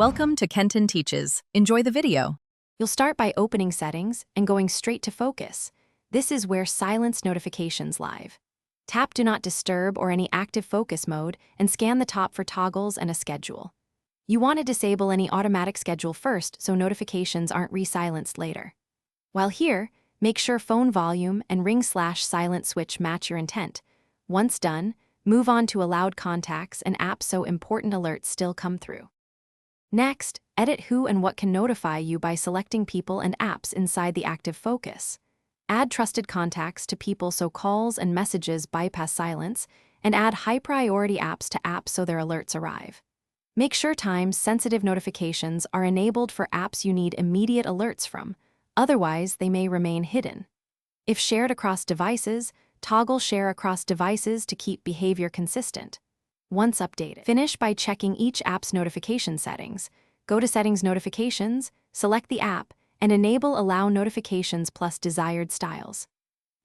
Welcome to Kenton Teaches. Enjoy the video. You'll start by opening Settings and going straight to Focus. This is where Silence Notifications live. Tap Do Not Disturb or any active focus mode and scan the top for toggles and a schedule. You want to disable any automatic schedule first so notifications aren't re-silenced later. While here, make sure phone volume and ring/silent switch match your intent. Once done, move on to allowed contacts and apps so important alerts still come through. Next, edit who and what can notify you by selecting people and apps inside the active focus. Add trusted contacts to people so calls and messages bypass silence, and add high-priority apps to apps so their alerts arrive. Make sure time-sensitive notifications are enabled for apps you need immediate alerts from, otherwise they may remain hidden. If shared across devices, toggle Share Across Devices to keep behavior consistent. Once updated, finish by checking each app's notification settings. Go to Settings Notifications, select the app, and enable Allow Notifications plus desired styles.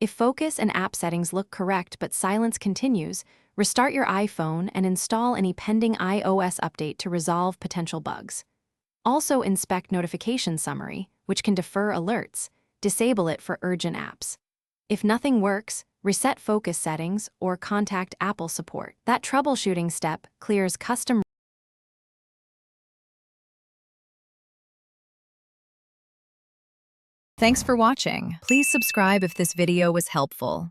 If focus and app settings look correct but silence continues, restart your iPhone and install any pending iOS update to resolve potential bugs. Also inspect Notification Summary, which can defer alerts. Disable it for urgent apps. If nothing works, reset focus settings or contact Apple support. That troubleshooting step clears custom. Thanks for watching. Please subscribe if this video was helpful.